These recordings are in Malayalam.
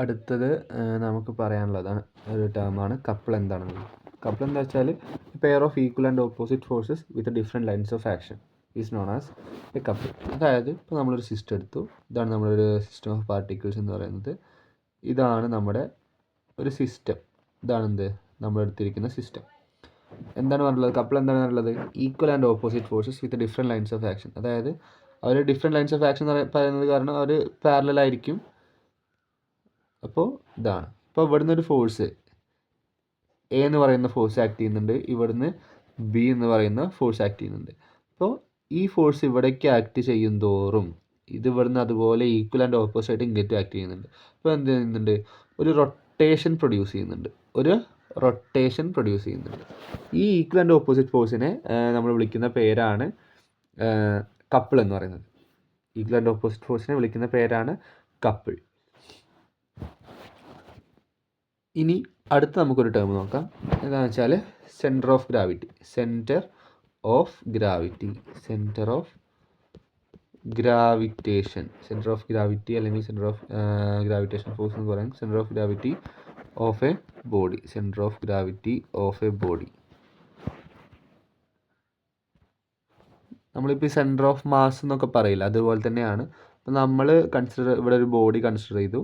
അടുത്തത് നമുക്ക് പറയാനുള്ളതാണ് ഒരു ടേമാണ് കപ്പിൾ എന്താണെന്നുള്ളത്. കപ്പിൾ എന്താ വെച്ചാൽ pair of equal and opposite forces with different lines of action is known as A couple. അതായത് ഇപ്പോൾ നമ്മളൊരു സിസ്റ്റം എടുത്തു, ഇതാണ് നമ്മളൊരു സിസ്റ്റം ഓഫ് പാർട്ടിക്കിൾസ് എന്ന് പറയുന്നത്. ഇതാണ് നമ്മുടെ ഒരു സിസ്റ്റം, ഇതാണ് എന്ത് നമ്മളെടുത്തിരിക്കുന്ന സിസ്റ്റം. എന്താണ് പറഞ്ഞുള്ളത്? കപ്പിൾ എന്താണ് പറഞ്ഞുള്ളത്? Equal and opposite forces with different lines of action. അതായത് അവർ ഡിഫറെൻറ്റ് ലൈൻസ് ഓഫ് ആക്ഷൻ എന്ന് പറയുന്നത് കാരണം അവർ പാരലലായിരിക്കും. അപ്പോൾ ഇതാണ്. ഇപ്പോൾ ഇവിടുന്ന് ഒരു ഫോഴ്സ് എ എന്ന് പറയുന്ന ഫോഴ്സ് ആക്ട് ചെയ്യുന്നുണ്ട്, ഇവിടുന്ന് ബി എന്ന് പറയുന്ന ഫോഴ്സ് ആക്ട് ചെയ്യുന്നുണ്ട്. അപ്പോൾ ഈ ഫോഴ്സ് ഇവിടേക്ക് ആക്ട് ചെയ്യും തോറും ഇത് ഇവിടുന്ന് അതുപോലെ ഈക്വൽ ആൻഡ് ഓപ്പോസിറ്റ് ആയിട്ട് ഇങ്ങോട്ട് ആക്ട് ചെയ്യുന്നുണ്ട്. അപ്പോൾ എന്ത് ചെയ്യുന്നുണ്ട്? ഒരു റൊട്ടേഷൻ പ്രൊഡ്യൂസ് ചെയ്യുന്നുണ്ട്. ഈ ഈക്വൽ ആൻഡ് ഓപ്പോസിറ്റ് ഫോഴ്സിനെ നമ്മൾ വിളിക്കുന്ന പേരാണ് കപ്പിൾ എന്ന് പറയുന്നത്. ഈക്വൽ ആൻഡ് ഓപ്പോസിറ്റ് ഫോഴ്സിനെ വിളിക്കുന്ന പേരാണ് കപ്പിൾ. ഇനി അടുത്ത് നമുക്കൊരു ടേം നോക്കാം. എന്താണെന്ന് വെച്ചാൽ സെൻറ്റർ ഓഫ് ഗ്രാവിറ്റി അല്ലെങ്കിൽ സെൻറ്റർ ഓഫ് ഗ്രാവിറ്റേഷൻ ഫോഴ്സ് എന്ന് പറയും. Centre of gravity of A body. നമ്മളിപ്പോൾ ഈ സെൻറ്റർ ഓഫ് മാസ് എന്നൊക്കെ പറയില്ല, അതുപോലെ തന്നെയാണ്. അപ്പോൾ നമ്മൾ ഇവിടെ ഒരു ബോഡി കൺസിഡർ ചെയ്തു.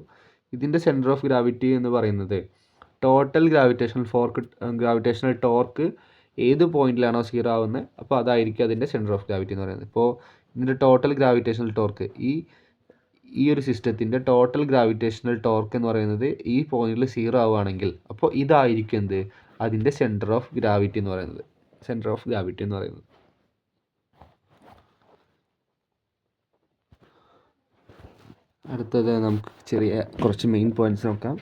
ഇതിൻ്റെ സെൻറ്റർ ഓഫ് ഗ്രാവിറ്റി എന്ന് പറയുന്നത് ടോട്ടൽ ഗ്രാവിറ്റേഷണൽ ടോർക്ക് ഏത് പോയിന്റിലാണോ സീറോ ആവുന്നത്, അപ്പോൾ അതായിരിക്കും അതിൻ്റെ സെൻറ്റർ ഓഫ് ഗ്രാവിറ്റി എന്ന് പറയുന്നത്. ഇപ്പോൾ ഇതിൻ്റെ ടോട്ടൽ ഗ്രാവിറ്റേഷണൽ ടോർക്ക് ഈ ഒരു സിസ്റ്റത്തിൻ്റെ ടോട്ടൽ ഗ്രാവിറ്റേഷണൽ ടോർക്ക് എന്ന് പറയുന്നത് ഈ പോയിന്റിൽ സീറോ ആവുകയാണെങ്കിൽ അപ്പോൾ ഇതായിരിക്കും എന്ത് അതിൻ്റെ സെൻറ്റർ ഓഫ് ഗ്രാവിറ്റി എന്ന് പറയുന്നത്. അടുത്തത് നമുക്ക് കുറച്ച് മെയിൻ പോയിന്റ്സ് നോക്കാം.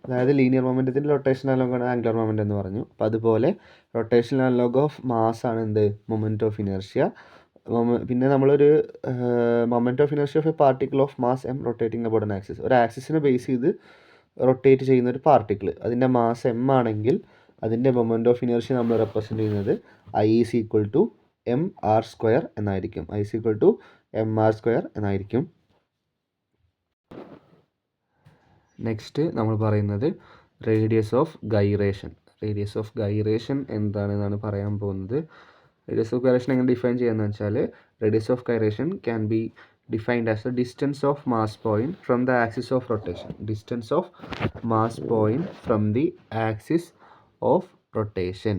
അതായത് ലീനിയർ മൊമെൻറ്റത്തിൻ്റെ റൊട്ടേഷൻ അലോഗാണ് ആംഗുലർ മൊമെൻറ്റ് എന്ന് പറഞ്ഞു. അപ്പോൾ അതുപോലെ റൊട്ടേഷൻ അലോഗ് ഓഫ് മാസ് ആണ് എന്ത് മൊമെൻറ്റ് ഓഫ് ഇനേർഷ്യ. പിന്നെ നമ്മളൊരു moment of inertia of A particle of mass M rotating about an axis. ഒരു ആക്സിസിനെ ബേസ് ചെയ്ത് റൊട്ടേറ്റ് ചെയ്യുന്ന ഒരു പാർട്ടിക്കിൾ, അതിൻ്റെ മാസ് എം ആണെങ്കിൽ അതിൻ്റെ മൊമെൻറ്റ് ഓഫ് ഇനേർഷ്യ നമ്മൾ റെപ്രസെൻറ്റ് ചെയ്യുന്നത് I=mr² എന്നായിരിക്കും. നെക്സ്റ്റ് നമ്മൾ പറയുന്നത് റേഡിയസ് ഓഫ് ഗൈറേഷൻ എന്താണെന്നാണ് പറയാൻ പോകുന്നത്. റേഡിയസ് ഓഫ് ഗൈറേഷൻ എങ്ങനെ ഡിഫൈൻ ചെയ്യാന്ന് വെച്ചാൽ radius of gyration can be defined as the distance of mass point from the axis of rotation.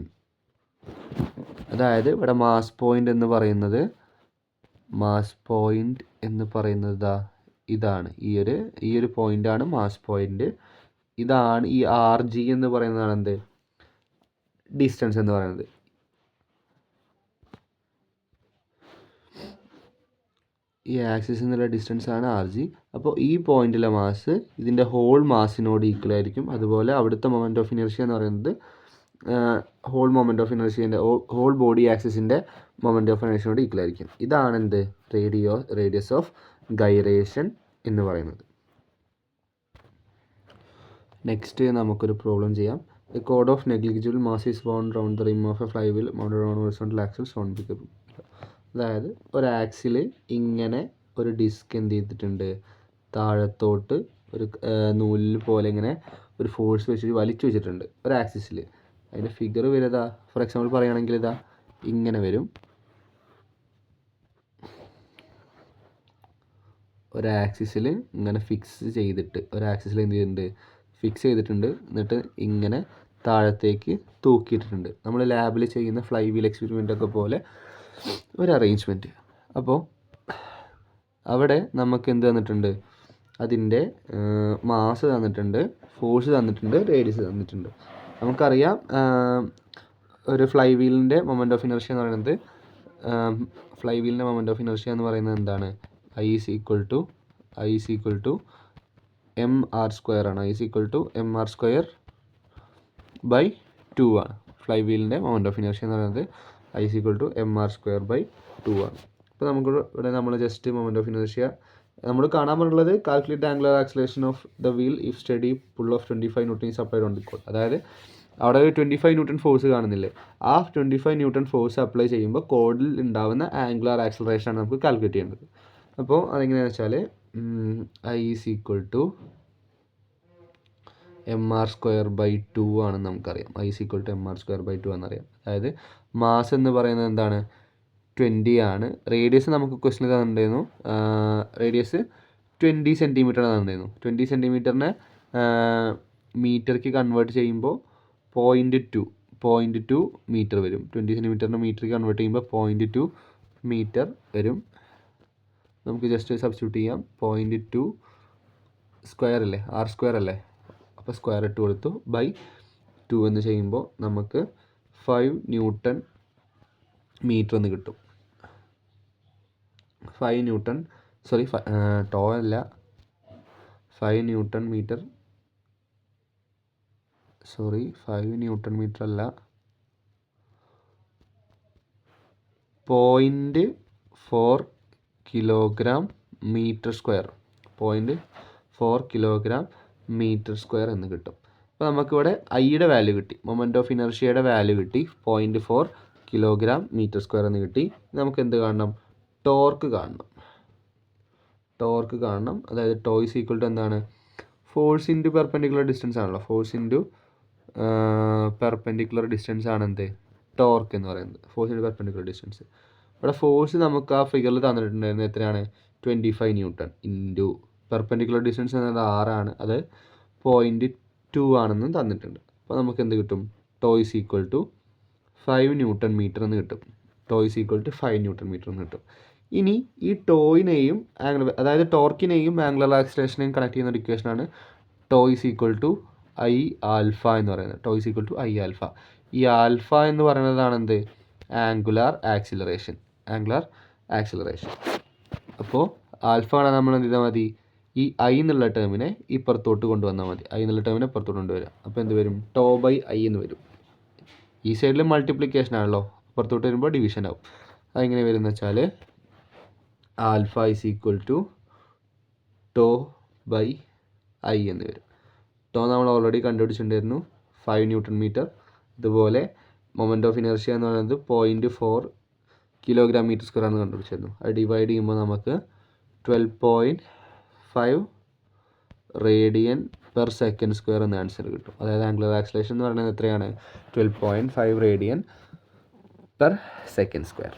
അതായത് ഇവിടെ മാസ് പോയിന്റ് എന്ന് പറയുന്നത് ഇതാണ്, ഈ ഒരു പോയിൻ്റാണ് മാസ് പോയിൻ്റ്. ഇതാണ് ഈ RG എന്ന് പറയുന്നതാണ് എന്ത് ഡിസ്റ്റൻസ് എന്ന് പറയുന്നത്. ഈ ആക്സിസ് എന്നുള്ള ഡിസ്റ്റൻസ് ആണ് RG. അപ്പോൾ ഈ പോയിന്റിലെ മാസ് ഇതിൻ്റെ ഹോൾ മാസിനോട് ഈക്വൽ ആയിരിക്കും. അതുപോലെ അവിടുത്തെ മൊമെൻറ്റ് ഓഫ് ഇനർഷ്യ എന്ന് പറയുന്നത് ഹോൾ ബോഡി ആക്സിസിൻ്റെ മൊമെൻറ്റ് ഓഫ് ഇനർഷ്യനോട് ഈക്വൽ ആയിരിക്കും. ഇതാണ് എന്ത് റേഡിയസ് ഓഫ് ഗൈറേഷൻ എന്ന് പറയുന്നത്. നെക്സ്റ്റ് നമുക്കൊരു പ്രോബ്ലം ചെയ്യാം. The chord of negligible mass is wound round the rim of a flywheel mounted on horizontal axis shown below. അതായത് ഒരു ആക്സിൽ ഇങ്ങനെ ഒരു ഡിസ്ക് എന്ത് ചെയ്തിട്ടുണ്ട്, താഴത്തോട്ട് ഒരു നൂലിൽ പോലെ ഇങ്ങനെ ഒരു ഫോഴ്സ് വെച്ചിട്ട് വലിച്ചു വെച്ചിട്ടുണ്ട് ഒരു ആക്സിസിൽ. അതിൻ്റെ ഫിഗർ വരുതാ, ഫോർ എക്സാമ്പിൾ പറയുകയാണെങ്കിൽ ഇതാ ഇങ്ങനെ വരും. ഒരു ആക്സിസിൽ ഇങ്ങനെ ഫിക്സ് ചെയ്തിട്ട് എന്നിട്ട് ഇങ്ങനെ താഴത്തേക്ക് തൂക്കിയിട്ടിട്ടുണ്ട്. നമ്മൾ ലാബിൽ ചെയ്യുന്ന ഫ്ലൈ വീൽ എക്സ്പെരിമെൻ്റ് ഒക്കെ പോലെ ഒരു അറേഞ്ച്മെൻറ്റ്. അപ്പോൾ അവിടെ നമുക്ക് എന്ത് തന്നിട്ടുണ്ട്, അതിൻ്റെ മാസ് തന്നിട്ടുണ്ട്, ഫോഴ്സ് തന്നിട്ടുണ്ട്, റേഡിയസ് തന്നിട്ടുണ്ട്. നമുക്കറിയാം ഒരു ഫ്ലൈ വീലിൻ്റെ മൊമെൻറ്റ് ഓഫ് ഇനർഷ്യ എന്ന് പറയുന്നത് എന്താണ്, I=mr² ആണ്. I=mr²/2 ആണ്. ഫ്ലൈ വീലിൻ്റെ മൊമെൻറ്റ് ഓഫ് ഇനർഷ്യ എന്ന് പറയുന്നത് I=mr²/2 ആണ്. അപ്പോൾ നമുക്ക് ഇവിടെ നമ്മൾ ജസ്റ്റ് മൊമെൻറ്റ് ഓഫ് ഇനർഷ്യ നമ്മൾ കാണാൻ പറഞ്ഞുള്ളത് calculate angular acceleration of the wheel if steady pull of 25 Newton is applied on the cord. അതായത് അവിടെ ഒരു 25 Newton ഫോഴ്സ് കാണുന്നില്ലേ, ആ 25 Newton ഫോഴ്സ് അപ്ലൈ ചെയ്യുമ്പോൾ കോഡിൽ ഉണ്ടാകുന്ന ആംഗുലർ ആക്സിലറേഷൻ ആണ് നമുക്ക് കാൽക്കുലേറ്റ് ചെയ്യേണ്ടത്. അപ്പോൾ അതെങ്ങനെയാണെന്ന് വെച്ചാൽ mr²/2 ആണെന്ന് നമുക്കറിയാം. I is equal to mr²/2 എന്നറിയാം. അതായത് മാസ് എന്ന് പറയുന്നത് എന്താണ്, 20 ആണ്. റേഡിയസ് നമുക്ക് ക്വസ്റ്റിന് തന്നിട്ടുണ്ടായിരുന്നു. റേഡിയസ് 20 സെൻറ്റിമീറ്റർ തന്നിട്ടുണ്ടായിരുന്നു. 20 സെൻറ്റിമീറ്ററിനെ മീറ്റർക്ക് കൺവേർട്ട് ചെയ്യുമ്പോൾ 0.2 മീറ്റർ വരും. 20 സെൻറ്റിമീറ്ററിനെ മീറ്റർക്ക് കൺവേർട്ട് ചെയ്യുമ്പോൾ 0.2 മീറ്റർ വരും. നമുക്ക് ജസ്റ്റ് സബ്സ്റ്റിറ്റ്യൂട്ട് ചെയ്യാം. 0.2 സ്ക്വയർ അല്ലേ, r² അല്ലേ, അപ്പോൾ സ്ക്വയർ ഇട്ട് കൊടുത്തു ബൈ 2 എന്ന് ചെയ്യുമ്പോൾ നമുക്ക് 5 ന്യൂട്ടൺ മീറ്റർ എന്ന് കിട്ടും. 5 ന്യൂട്ടൺ ടോ അല്ല, 5 ന്യൂട്ടൺ മീറ്റർ 5 ന്യൂട്ടൺ മീറ്റർ അല്ല, 0.4 kilogram metre square, 0.4 kilogram metre square എന്ന് കിട്ടും. അപ്പോൾ നമുക്കിവിടെ ഐയുടെ വാല്യൂ കിട്ടി, മൊമെൻ്റ് ഓഫ് ഇനർഷ്യയുടെ വാല്യൂ കിട്ടി, 0.4 കിലോഗ്രാം മീറ്റർ സ്ക്വയർ എന്ന് കിട്ടി. നമുക്ക് എന്ത് കാണണം, ടോർക്ക് കാണണം. അതായത് ടോ ഈസ് ഈക്വൽ ടു എന്താണ്, ഫോഴ്സ് ഇൻറ്റു പെർപെൻഡിക്കുലർ ഡിസ്റ്റൻസ് ആണല്ലോ. ഫോഴ്സ് ഇൻറ്റു പെർപെൻഡിക്കുലർ ഡിസ്റ്റൻസ് ആണ് എന്ത്, ടോർക്ക് എന്ന് പറയുന്നത്. Force into perpendicular distance. ഇവിടെ ഫോഴ്സ് നമുക്ക് ആ ഫിഗറിൽ തന്നിട്ടുണ്ടായിരുന്നത് എത്രയാണ്, 25 ന്യൂട്ടൺ ഇൻറ്റു പെർപെൻഡിക്കുലർ ഡിസ്റ്റൻസ് എന്നത് 6 ആണ്, അത് 0.2 ആണെന്നും തന്നിട്ടുണ്ട്. അപ്പോൾ നമുക്ക് എന്ത് കിട്ടും, tau is equal to 5 newton metre എന്ന് കിട്ടും. ഇനി ഈ ടോയിനെയും അതായത് ടോർക്കിനെയും ആംഗുലർ ആക്സിലറേഷനെയും കണക്ട് ചെയ്യുന്ന ഒരു ഇക്വേഷനാണ് tau is equal to I alpha എന്ന് പറയുന്നത്. Tau is equal to I alpha. ഈ ആൽഫ എന്ന് പറയുന്നതാണ് എന്ത്, ആംഗുലാർ ആക്സിലറേഷൻ. അപ്പോൾ ആൽഫ ആണ് നമ്മൾ എന്ത് ചെയ്താൽ മതി, ഈ ഐ എന്നുള്ള ടേമിനെ ഇപ്പുറത്തോട്ട് കൊണ്ടുവന്നാൽ മതി. അപ്പോൾ എന്ത് വരും, ടോ ബൈ ഐ എന്ന് വരും. ഈ സൈഡിൽ മൾട്ടിപ്ലിക്കേഷൻ ആണല്ലോ, പുറത്തോട്ട് വരുമ്പോൾ ഡിവിഷൻ ആവും. അതെങ്ങനെ വരും എന്ന് വെച്ചാൽ alpha is equal to tau by I എന്ന് വരും. ടോ നമ്മൾ ഓൾറെഡി കണ്ടുപിടിച്ചിട്ടുണ്ടായിരുന്നു, 5 ന്യൂട്ടൺ മീറ്റർ. ഇതുപോലെ മൊമെൻ്റ് ഓഫ് ഇനർഷ്യ എന്ന് പറയുന്നത് 0.4 കിലോഗ്രാം മീറ്റർ സ്ക്വയർ ആണ് കണ്ടുപിടിച്ചിരുന്നു. അത് ഡിവൈഡ് ചെയ്യുമ്പോൾ നമുക്ക് 12.5 റേഡിയൻ പെർ സെക്കൻഡ് സ്ക്വയർ എന്ന ആൻസർ കിട്ടും. അതായത് ആംഗുലർ ആക്സിലറേഷൻ എന്ന് പറയുന്നത് എത്രയാണ്, 12.5 റേഡിയൻ പെർ സെക്കൻഡ് സ്ക്വയർ.